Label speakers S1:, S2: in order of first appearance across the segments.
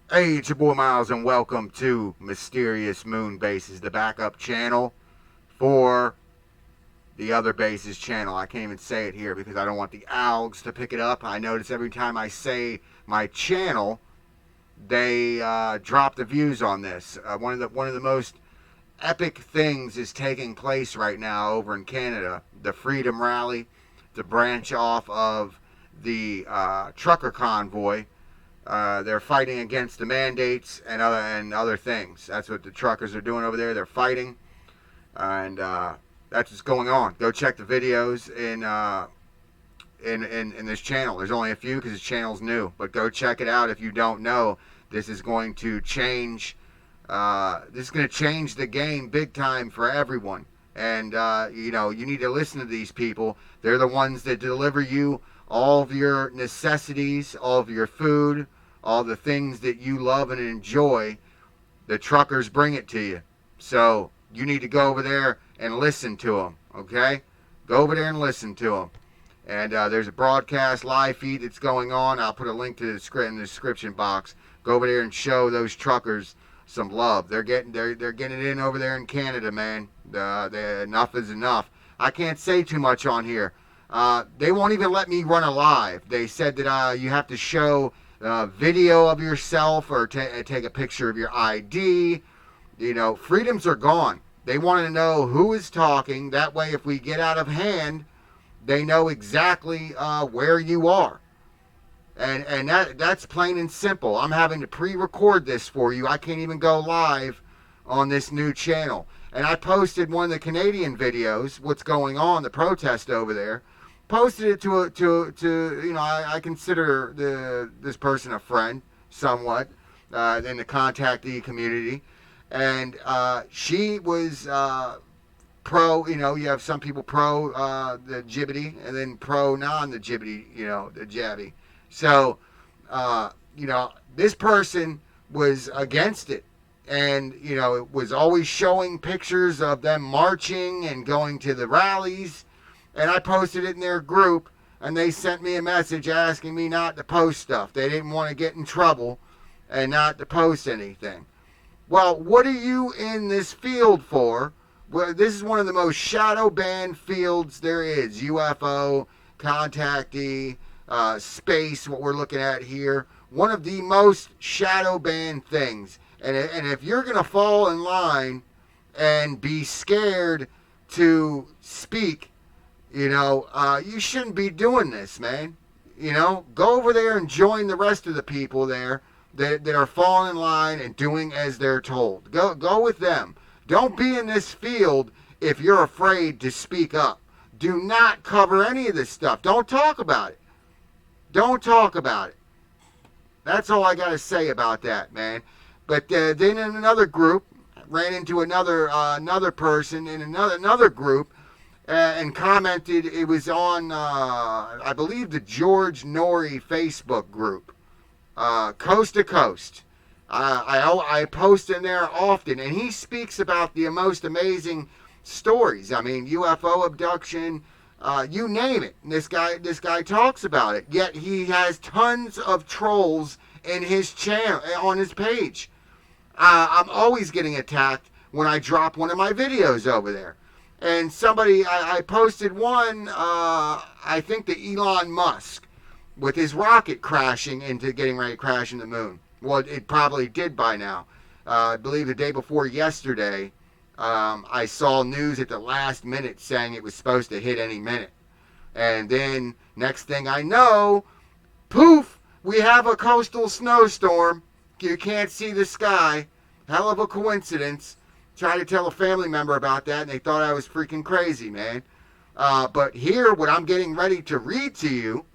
S1: Hey, it's your boy Miles, and welcome to Mysterious Moon Bases, the backup channel for the other bases channel. I can't even say it here because I don't want the algs to pick it up. I notice every time I say my channel, they drop the views on this. One of the most epic things is taking place right now over in Canada. The Freedom Rally, to branch off of the trucker convoy. They're fighting against the mandates and other things. That's what the truckers are doing over there. They're fighting, and that's what's going on. Go check the videos in this channel. There's only a few because this channel's new, but go check it out if you don't know. This is going to change. This is going to change the game big time for everyone. And you need to listen to these people. They're the ones that deliver you all of your necessities, all of your food, all the things that you love and enjoy. The truckers bring it to you. So you need to go over there and listen to them, okay? Go over there and listen to them. And there's a broadcast live feed that's going on. I'll put a link to the script in the description box. Go over there and show those truckers some love. They're getting it in over there in Canada, man. Enough is enough. I can't say too much on here. They won't even let me run a live. They said that you have to show video of yourself or take a picture of your ID. Freedoms are gone. They want to know who is talking. That way, if we get out of hand, they know exactly where you are. And that's plain and simple. I'm having to pre-record this for you. I can't even go live on this new channel. And I posted one of the Canadian videos, what's going on, the protest over there. Posted it I consider this person a friend, somewhat, in the contactee community. And she was pro, you have some people pro the gibbety and then pro non the gibbety, the jabby. So, this person was against it. And, it was always showing pictures of them marching and going to the rallies. And I posted it in their group, and they sent me a message asking me not to post stuff. They didn't want to get in trouble and not to post anything. Well, what are you in this field for? Well, this is one of the most shadow banned fields there is. UFO, contactee, space, what we're looking at here. One of the most shadow banned things. And if you're going to fall in line and be scared to speak, you shouldn't be doing this, man. Go over there and join the rest of the people there that are falling in line and doing as they're told. Go with them. Don't be in this field if you're afraid to speak up. Do not cover any of this stuff. Don't talk about it. Don't talk about it. That's all I got to say about that, man. But then in another group, ran into another person in another group and commented. It was on, I believe, the George Norrie Facebook group, Coast to Coast. I post in there often, and he speaks about the most amazing stories. I mean, UFO abduction, you name it. And this guy talks about it. Yet he has tons of trolls in his channel, on his page. I'm always getting attacked when I drop one of my videos over there. And I posted one, I think the Elon Musk, with his rocket getting ready to crash in the moon. Well, it probably did by now. I believe the day before yesterday, I saw news at the last minute saying it was supposed to hit any minute. And then, next thing I know, poof, we have a coastal snowstorm. You can't see the sky. Hell of a coincidence. Tried to tell a family member about that, and they thought I was freaking crazy, man. But here, what I'm getting ready to read to you,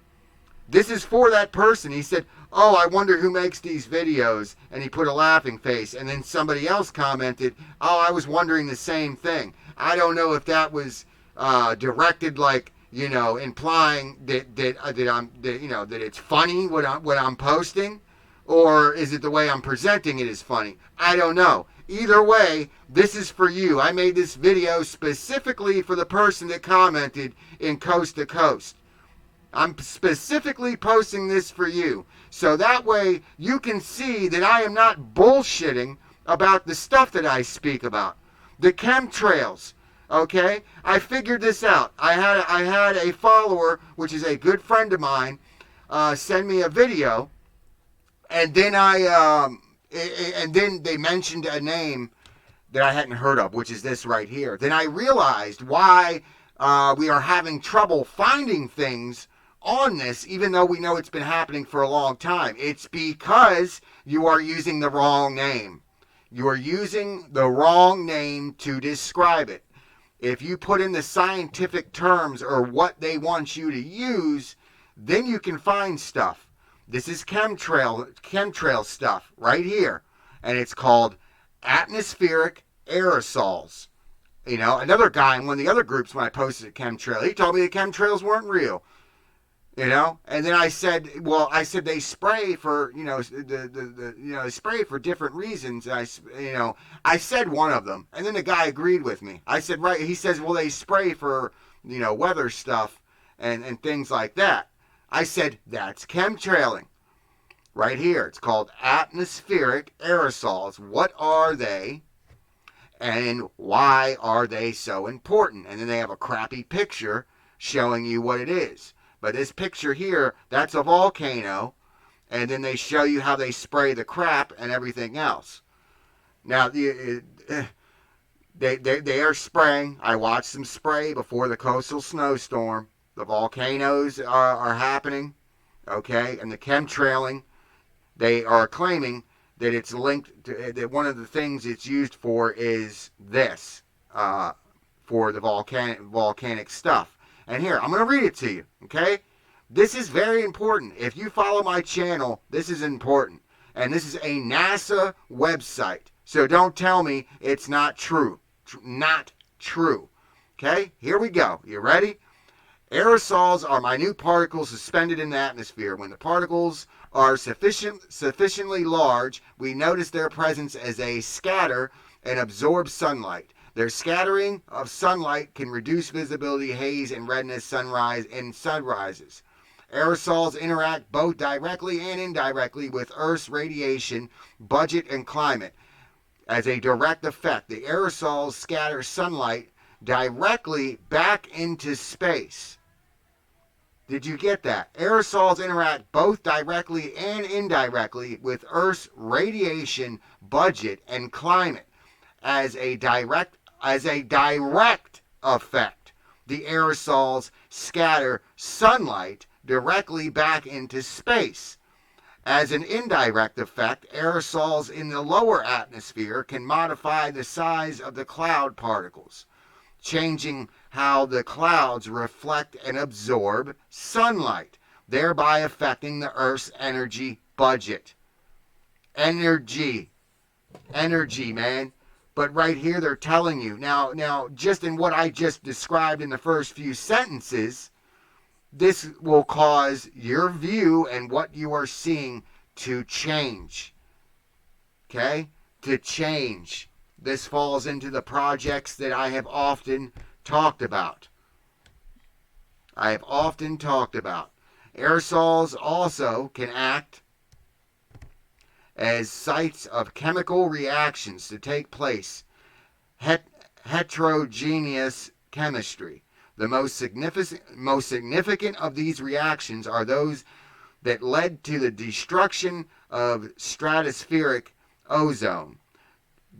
S1: this is for that person. He said, "Oh, I wonder who makes these videos," and he put a laughing face. And then somebody else commented, "Oh, I was wondering the same thing." I don't know if that was directed, like, implying that it's funny what I'm posting, or is it the way I'm presenting it is funny? I don't know. Either way, this is for you. I made this video specifically for the person that commented in Coast to Coast. I'm specifically posting this for you. So that way you can see that I am not bullshitting about the stuff that I speak about. The chemtrails. Okay? I figured this out. I had a follower, which is a good friend of mine, send me a video, and then and then they mentioned a name that I hadn't heard of, which is this right here. Then I realized why we are having trouble finding things on this, even though we know it's been happening for a long time. It's because you are using the wrong name. You are using the wrong name to describe it. If you put in the scientific terms or what they want you to use, then you can find stuff. This is chemtrail stuff right here, and it's called atmospheric aerosols. You know, another guy in one of the other groups, when I posted a chemtrail, he told me the chemtrails weren't real. You know, and then I said they spray for, they spray for different reasons. I said one of them, and then the guy agreed with me. I said, right. He says, well, they spray for, weather stuff and things like that. I said, that's chemtrailing. Right here, it's called atmospheric aerosols. What are they? And why are they so important? And then they have a crappy picture showing you what it is. But this picture here, that's a volcano, and then they show you how they spray the crap and everything else. Now, they are spraying. I watched them spray before the coastal snowstorm. The volcanoes are happening, okay, and the chemtrailing. They are claiming that it's linked to, that one of the things it's used for is this, for the volcanic stuff. And here, I'm going to read it to you, okay? This is very important. If you follow my channel, this is important. And this is a NASA website. So don't tell me it's not true. Not true. Okay? Here we go. You ready? Aerosols are minute particles suspended in the atmosphere. When the particles are sufficiently large, we notice their presence as they scatter and absorb sunlight. Their scattering of sunlight can reduce visibility, haze, and redness sunrises. Aerosols interact both directly and indirectly with Earth's radiation, budget, and climate. As a direct effect, the aerosols scatter sunlight directly back into space. Did you get that? Aerosols interact both directly and indirectly with Earth's radiation, budget, and climate. As a direct effect, the aerosols scatter sunlight directly back into space. As an indirect effect, aerosols in the lower atmosphere can modify the size of the cloud particles, changing how the clouds reflect and absorb sunlight, thereby affecting the Earth's energy budget. Energy, man. But right here they're telling you. Now, just in what I just described in the first few sentences, this will cause your view and what you are seeing to change. Okay? To change. This falls into the projects that I have often talked about. Aerosols also can act as sites of chemical reactions to take place. Heterogeneous chemistry. The most significant of these reactions are those that led to the destruction of stratospheric ozone.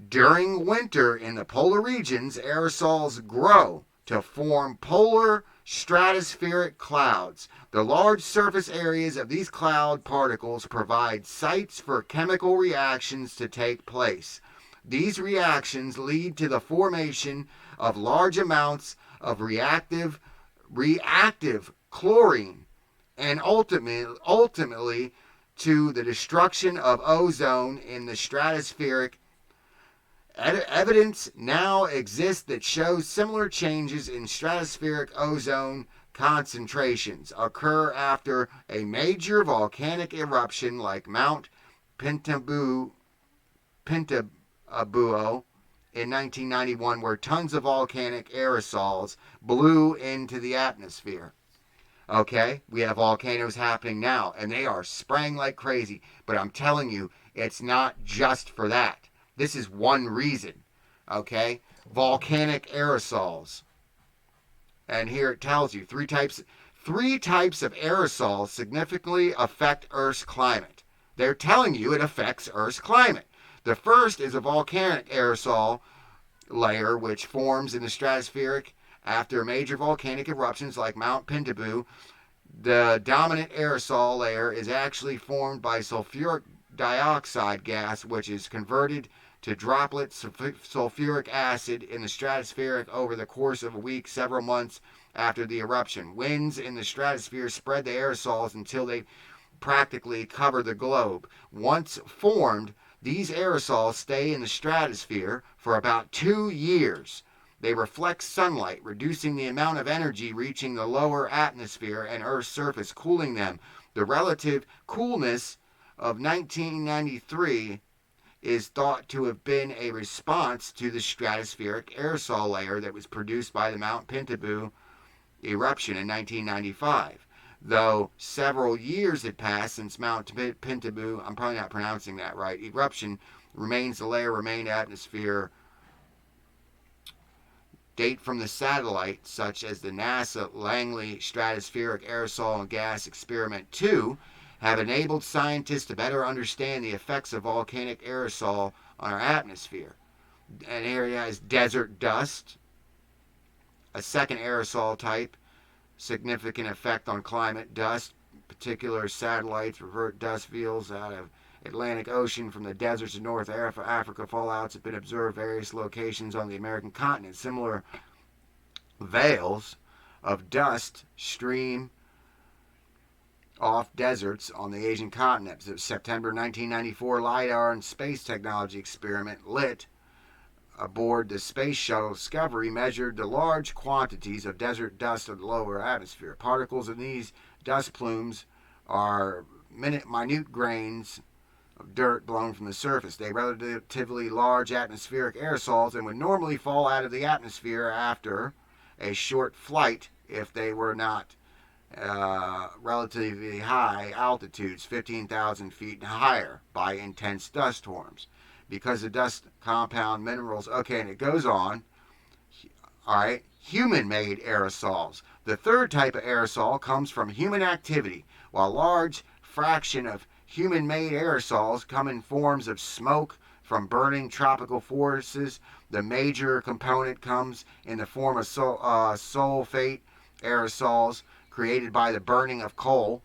S1: During winter in the polar regions, aerosols grow to form polar stratospheric clouds. The large surface areas of these cloud particles provide sites for chemical reactions to take place. These reactions lead to the formation of large amounts of reactive chlorine and ultimately to the destruction of ozone in the stratospheric. Evidence now exists that shows similar changes in stratospheric ozone concentrations occur after a major volcanic eruption like Mount Pinatubo in 1991, where tons of volcanic aerosols blew into the atmosphere. Okay, we have volcanoes happening now, and they are spraying like crazy. But I'm telling you, it's not just for that. This is one reason. Okay, volcanic aerosols, and here it tells you three types of aerosols significantly affect Earth's climate. They're telling you it affects Earth's climate. The first is a volcanic aerosol layer which forms in the stratospheric after major volcanic eruptions like Mount Pinatubo. The dominant aerosol layer is actually formed by sulfuric dioxide gas, which is converted to droplets of sulfuric acid in the stratospheric over the course of a week, several months after the eruption. Winds in the stratosphere spread the aerosols until they practically cover the globe. Once formed, these aerosols stay in the stratosphere for about 2 years. They reflect sunlight, reducing the amount of energy reaching the lower atmosphere and Earth's surface, cooling them. The relative coolness of 1993 is thought to have been a response to the stratospheric aerosol layer that was produced by the Mount Pinatubo eruption in 1995. Though several years had passed since Mount Pinatubo, I'm probably not pronouncing that right, eruption, the layer remained atmosphere. Date from the satellite, such as the NASA Langley Stratospheric Aerosol and Gas Experiment 2, have enabled scientists to better understand the effects of volcanic aerosol on our atmosphere. An area is desert dust, a second aerosol type, significant effect on climate. Dust, particular satellites, revert dust fields out of Atlantic Ocean from the deserts of North Africa. Fallouts have been observed at various locations on the American continent. Similar veils of dust stream off deserts on the Asian continent. The September 1994 LIDAR and space technology experiment LIT aboard the Space Shuttle Discovery measured the large quantities of desert dust in the lower atmosphere. Particles in these dust plumes are minute grains of dirt blown from the surface. They are relatively large atmospheric aerosols and would normally fall out of the atmosphere after a short flight if they were not relatively high altitudes, 15,000 feet and higher, by intense dust storms. Because the dust compound minerals, okay, and it goes on. All right, human-made aerosols. The third type of aerosol comes from human activity, while a large fraction of human-made aerosols come in forms of smoke from burning tropical forests. The major component comes in the form of sulfate aerosols created by the burning of coal.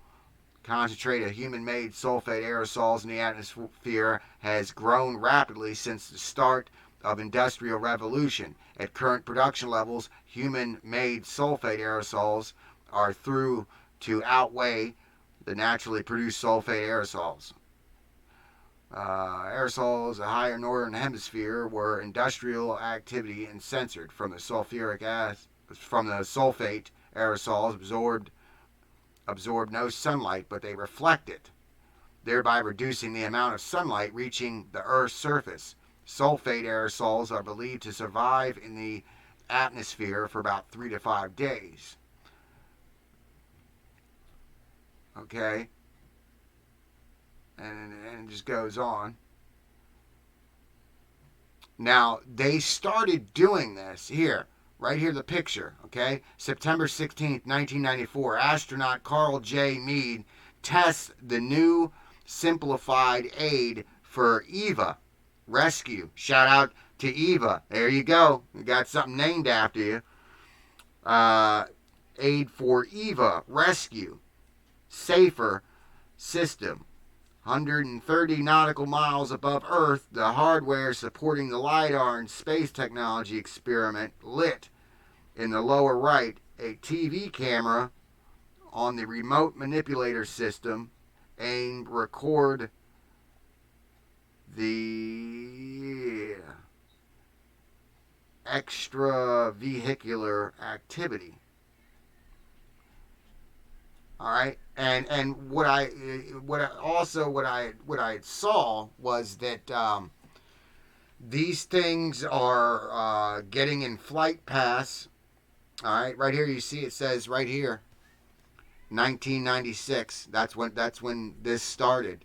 S1: Concentrate of human-made sulfate aerosols in the atmosphere has grown rapidly since the start of industrial revolution. At current production levels, human-made sulfate aerosols are through to outweigh the naturally produced sulfate aerosols. Aerosols in the higher northern hemisphere were industrial activity and censored from the sulfate aerosols absorb no sunlight, but they reflect it, thereby reducing the amount of sunlight reaching the Earth's surface. Sulfate aerosols are believed to survive in the atmosphere for about 3 to 5 days. Okay? And it just goes on. Now, they started doing this here. Right here, the picture, okay? September 16th, 1994, astronaut Carl J. Meade tests the new simplified aid for EVA rescue. Shout out to EVA. There you go. You got something named after you. Aid for EVA rescue. Safer system. 130 nautical miles above Earth, the hardware supporting the LIDAR and space technology experiment LIT. In the lower right, a TV camera on the remote manipulator system aimed record the extravehicular activity. All right, and what I saw was that these things are getting in flight paths. All right, right here you see it says right here 1996. That's when this started,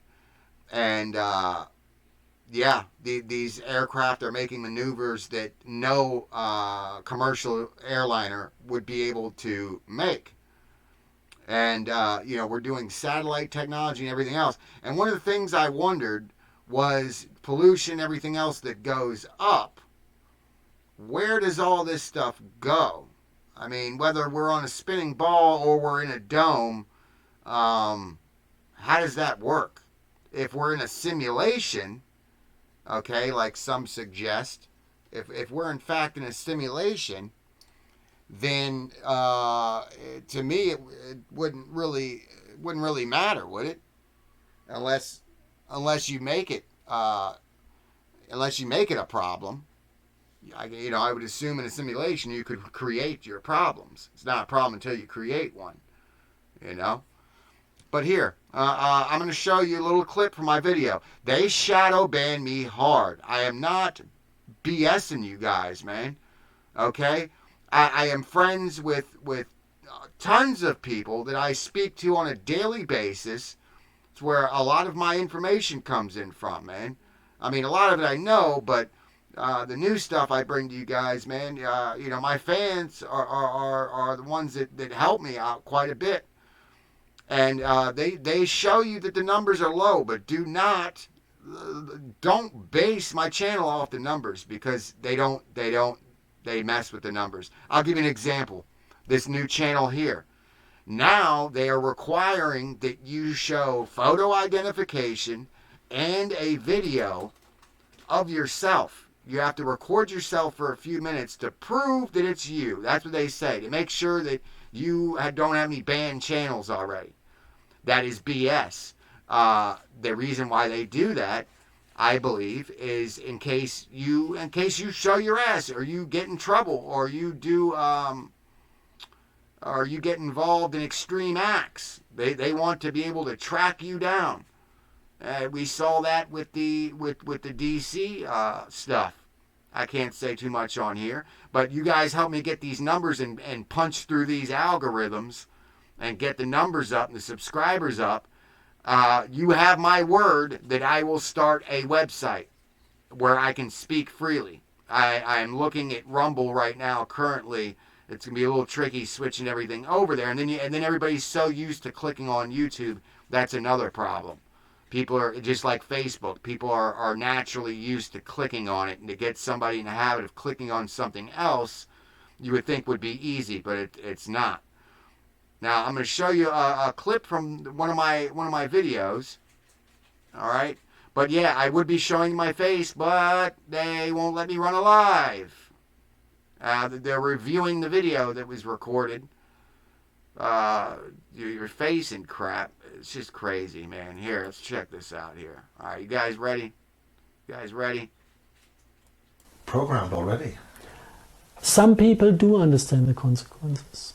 S1: and yeah, these aircraft are making maneuvers that no commercial airliner would be able to make. And we're doing satellite technology and everything else. And one of the things I wondered was pollution, everything else that goes up. Where does all this stuff go? I mean, whether we're on a spinning ball or we're in a dome, how does that work? If we're in a simulation, okay, like some suggest, if we're in fact in a simulation, then to me it wouldn't really matter, would it? Unless you make it a problem. I would assume in a simulation you could create your problems. It's not a problem until you create one. You know. But here, I'm going to show you a little clip from my video. They shadow ban me hard. I am not BSing you guys, man. Okay? I am friends with tons of people that I speak to on a daily basis. It's where a lot of my information comes in from, man. I mean, a lot of it I know, but the new stuff I bring to you guys, man, my fans are the ones that help me out quite a bit. And they show you that the numbers are low, but don't base my channel off the numbers, because they mess with the numbers. I'll give you an example. This new channel here. Now they are requiring that you show photo identification and a video of yourself. You have to record yourself for a few minutes to prove that it's you. That's what they say, to make sure that you don't have any banned channels already. That is BS. The reason why they do that, I believe, is in case you show your ass, or you get in trouble, or you get involved in extreme acts. They want to be able to track you down. We saw that with the DC stuff. I can't say too much on here, but you guys help me get these numbers and punch through these algorithms and get the numbers up and the subscribers up. You have my word that I will start a website where I can speak freely. I'm looking at Rumble right now currently. It's going to be a little tricky switching everything over there. And then everybody's so used to clicking on YouTube, that's another problem. People are just like Facebook. People are naturally used to clicking on it. And to get somebody in the habit of clicking on something else, you would think would be easy, but it's not. Now, I'm going to show you a clip from one of my videos. All right? But yeah, I would be showing my face, but they won't let me run a live. They're reviewing the video that was recorded. Your face and crap. It's just crazy, man. Here, let's check this out here. All right, you guys ready? You guys ready?
S2: Programmed already.
S3: Some people do understand the consequences.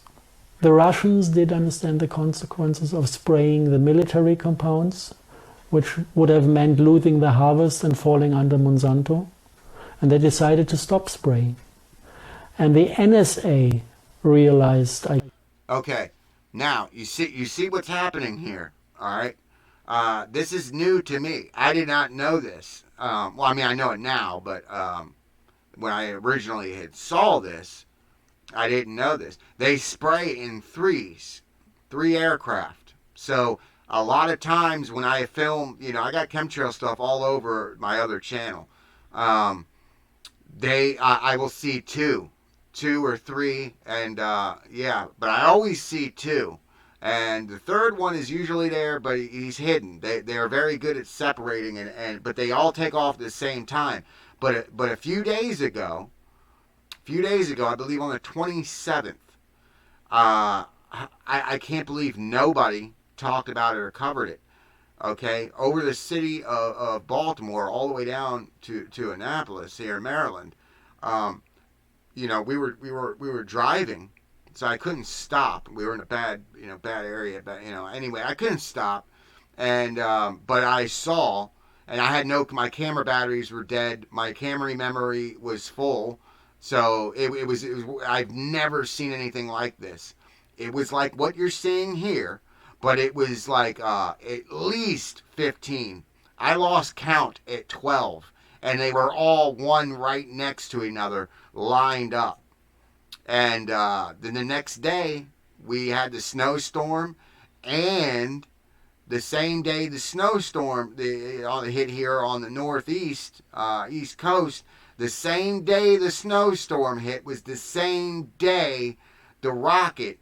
S3: The Russians did understand the consequences of spraying the military compounds, which would have meant losing the harvest and falling under Monsanto. And they decided to stop spraying. And the NSA realized...
S1: Okay, now, you see what's happening here, all right? This is new to me. I did not know this. Well, I mean, I know it now, but when I originally had saw this, I didn't know this. They spray in three aircraft. So a lot of times when I film, I got chemtrail stuff all over my other channel. I will see two or three, and but I always see two. And the third one is usually there, but he's hidden. They are very good at separating, but they all take off at the same time. But a few days ago, I believe on the 27th, I can't believe nobody talked about it or covered it. Okay, over the city of Baltimore, all the way down to Annapolis here in Maryland. We were driving, so I couldn't stop. We were in a bad area, but anyway, I couldn't stop, and but I saw, and I had my camera batteries were dead. My camera memory was full, so it was I've never seen anything like this. It was like what you're seeing here, but it was like at least 15. I lost count at 12, and they were all one right next to another, lined up. And then the next day, we had the snowstorm, and the same day the snowstorm hit here on the northeast, east coast, the same day the snowstorm hit was the same day the rocket,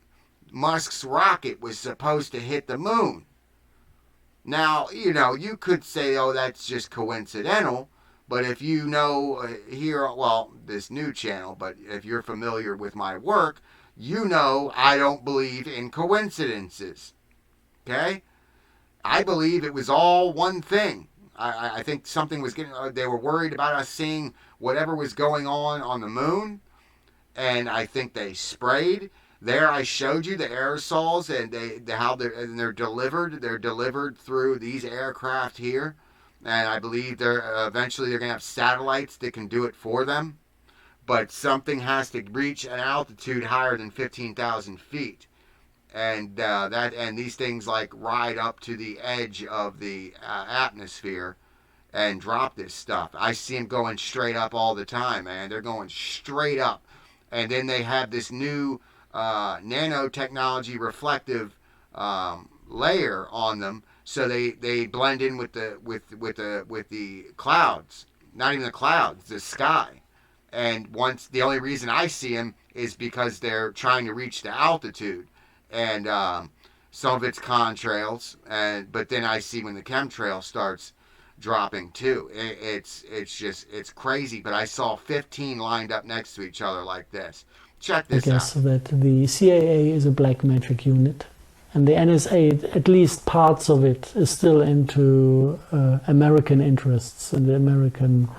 S1: Musk's rocket, was supposed to hit the moon. Now, you could say, oh, that's just coincidental. But if you know this new channel, but if you're familiar with my work, I don't believe in coincidences. Okay? I believe it was all one thing. I think something was they were worried about us seeing whatever was going on the moon. And I think they sprayed. There, I showed you the aerosols and how they're delivered. They're delivered through these aircraft here, and I believe eventually they're going to have satellites that can do it for them. But something has to reach an altitude higher than 15,000 feet, and these things like ride up to the edge of the atmosphere and drop this stuff. I see them going straight up all the time, man. They're going straight up, and then they have this new nanotechnology reflective layer on them, so they blend in with the clouds. Not even the clouds, the sky. And the only reason I see them is because they're trying to reach the altitude, and some of it's contrails, but then I see when the chemtrail starts dropping too. It's crazy. But I saw 15 lined up next to each other like this. Check this out. I guess
S3: that the CIA is a black magic unit, and the NSA, at least parts of it, is still into American interests and the American.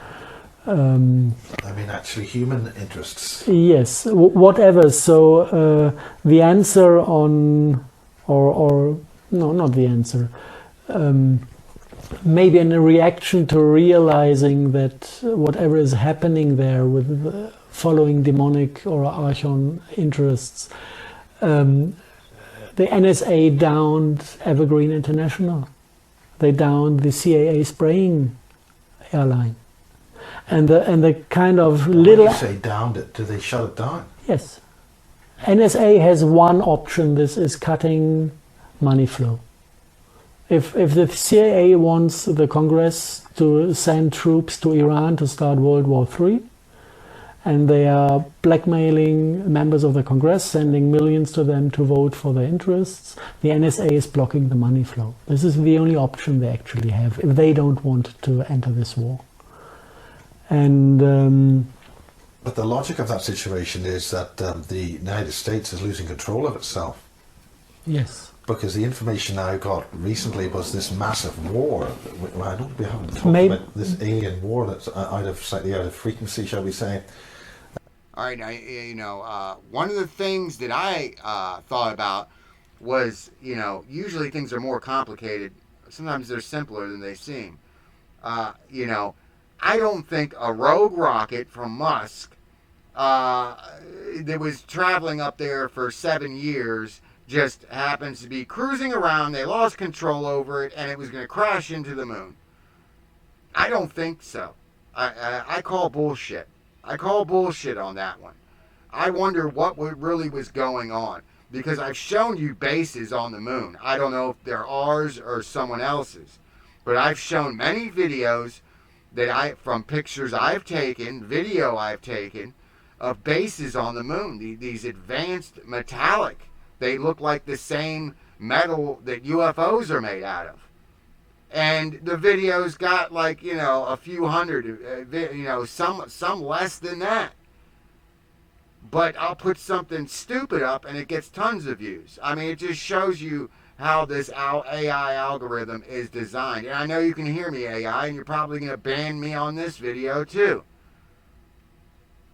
S2: Actually, human interests.
S3: Yes, whatever. So the answer on, or no, not the answer. Maybe in a reaction to realizing that whatever is happening there with following demonic or archon interests, the NSA downed Evergreen International. They downed the CAA spraying airline. And the kind of little...
S2: When you say downed it, do they shut it down?
S3: Yes. NSA has one option. This is cutting money flow. If the CIA wants the Congress to send troops to Iran to start World War III, and they are blackmailing members of the Congress, sending millions to them to vote for their interests, the NSA is blocking the money flow. This is the only option they actually have if they don't want to enter this war. And
S2: but the logic of that situation is that the United States is losing control of itself.
S3: Yes.
S2: Because the information I got recently was this massive war. I don't we haven't talked about this alien war that's slightly out of frequency, shall we say?
S1: All right, one of the things that I thought about was, usually things are more complicated. Sometimes they're simpler than they seem. I don't think a rogue rocket from Musk that was traveling up there for 7 years just happens to be cruising around. They lost control over it, and it was going to crash into the moon. I don't think so. I call bullshit. I call bullshit on that one. I wonder what really was going on, because I've shown you bases on the moon. I don't know if they're ours or someone else's, but I've shown many videos from pictures I've taken, video I've taken, of bases on the moon. These advanced metallic. They look like the same metal that UFOs are made out of. And the videos got a few hundred, some less than that. But I'll put something stupid up and it gets tons of views. It just shows you how this AI algorithm is designed. And I know you can hear me, AI, and you're probably going to ban me on this video too.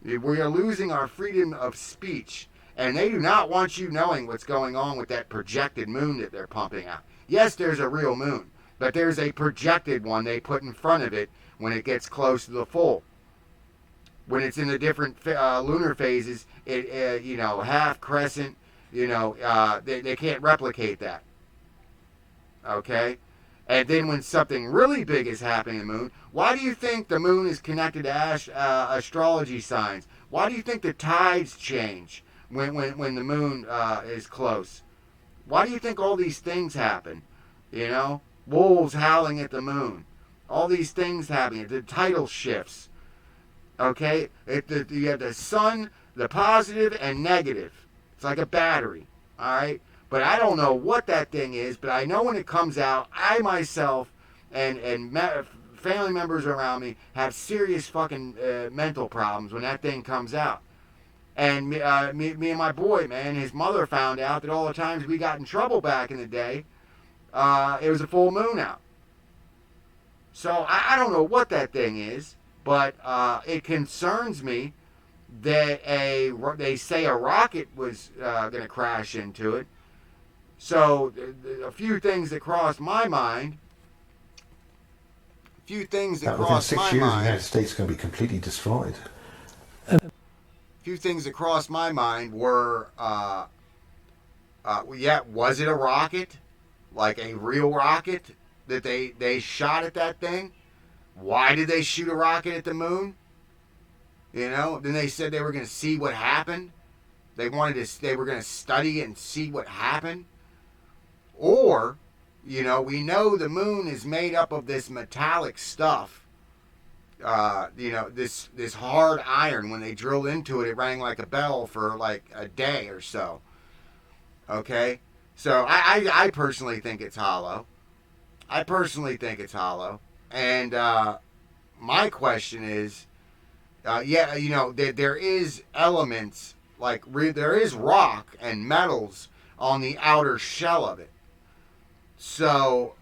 S1: We are losing our freedom of speech. And they do not want you knowing what's going on with that projected moon that they're pumping out. Yes, there's a real moon, but there's a projected one they put in front of it when it gets close to the full. When it's in the different lunar phases, it half crescent, They can't replicate that. Okay? And then when something really big is happening in the moon, why do you think the moon is connected to astrology signs? Why do you think the tides change when the moon is close? Why do you think all these things happen? Wolves howling at the moon. All these things happening. The tidal shifts. Okay? You have the sun, the positive and negative. It's like a battery. All right? But I don't know what that thing is, but I know when it comes out, I myself and family members around me have serious fucking mental problems when that thing comes out. And me and my boy, man, his mother found out that all the times we got in trouble back in the day, it was a full moon out. So I don't know what that thing is, but it concerns me that they say a rocket was going to crash into it. So a few things that crossed my mind.
S2: Within 6 years, the United States is going to be completely destroyed.
S1: Few things that crossed my mind were, was it a rocket? Like a real rocket that they shot at that thing? Why did they shoot a rocket at the moon? Then they said they were going to see what happened. They were going to study it and see what happened. Or, we know the moon is made up of this metallic stuff. This hard iron. When they drilled into it, it rang like a bell for like a day or so. Okay? So I personally think it's hollow. And my question is, there is elements, there is rock and metals on the outer shell of it. So,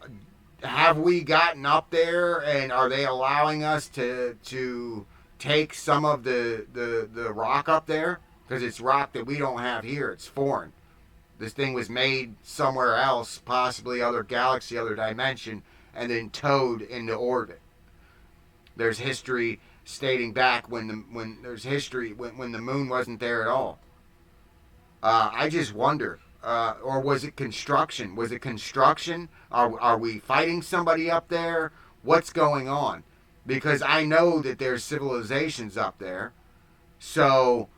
S1: have we gotten up there, and are they allowing us to take some of the rock up there? Because it's rock that we don't have here. It's foreign. This thing was made somewhere else, possibly other galaxy, other dimension, and then towed into orbit. There's history stating back when the moon wasn't there at all. I just wonder. Or was it construction? Are we fighting somebody up there? What's going on? Because I know that there's civilizations up there. So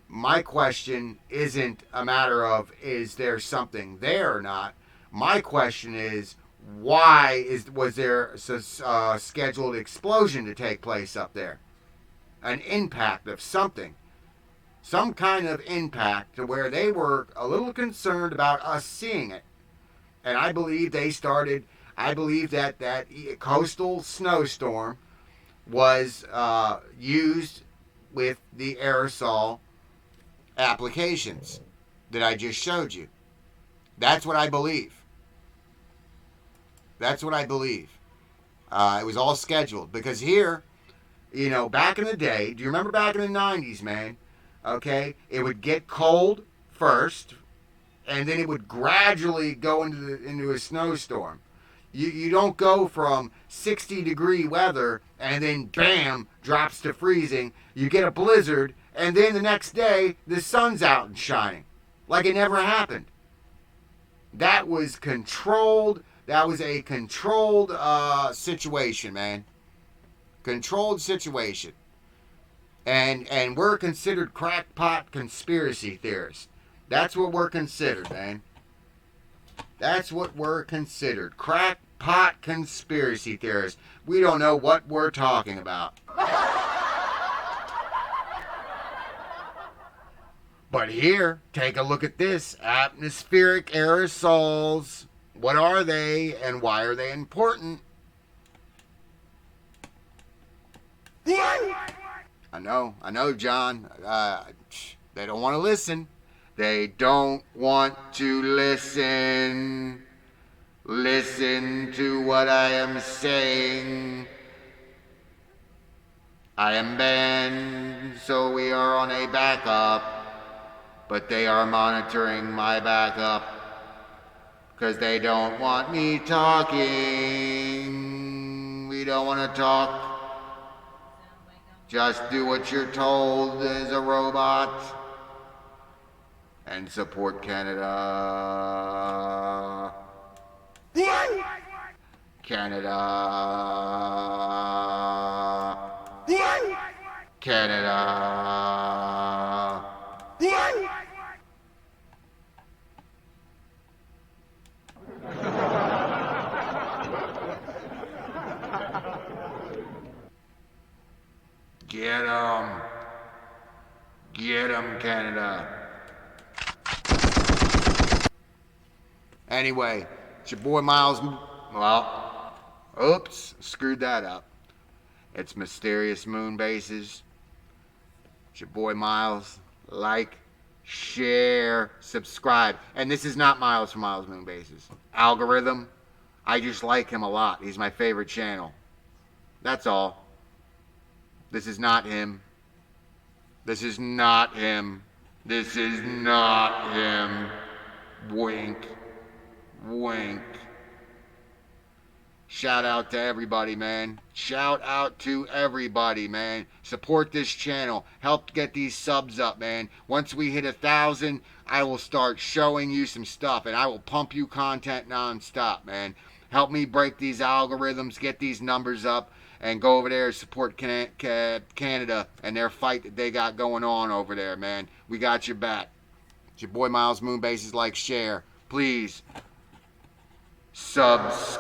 S1: my question isn't a matter of is there something there or not. My question is was there a scheduled explosion to take place up there? An impact of something. Some kind of impact to where they were a little concerned about us seeing it. And I believe that coastal snowstorm was used with the aerosol applications that I just showed you. That's what I believe. It was all scheduled. Because here, back in the day, do you remember back in the 90s, man? Okay, it would get cold first, and then it would gradually go into a snowstorm. You don't go from 60-degree weather and then bam, drops to freezing. You get a blizzard, and then the next day the sun's out and shining, like it never happened. That was controlled. That was a controlled situation, man. Controlled situation. And we're considered crackpot conspiracy theorists. That's what we're considered, man. That's what we're considered. Crackpot conspiracy theorists. We don't know what we're talking about. But here, take a look at this. Atmospheric aerosols. What are they and why are they important? I know, John. They don't want to listen. They don't want to listen. Listen to what I am saying. I am banned, so we are on a backup. But they are monitoring my backup. Because they don't want me talking. We don't want to talk. Just do what you're told as a robot. and support Canada. Canada. Canada. Get 'em. Get 'em, Canada. Anyway, it's your boy Miles. Well, oops, screwed that up. It's Mysterious Moon Bases. It's your boy Miles. Like, share, subscribe. And this is not Miles from Miles Moon Bases. Algorithm, I just like him a lot. He's my favorite channel. That's all. This is not him. This is not him. This is not him. Wink. Wink. Shout out to everybody, man. Shout out to everybody, man. Support this channel. Help get these subs up, man. Once we hit 1,000, I will start showing you some stuff, and I will pump you content non-stop, man. Help me break these algorithms, get these numbers up, and go over there and support Canada and their fight that they got going on over there, man. We got your back. It's your boy Miles Moon Bases. Like, share. Please. Subscribe.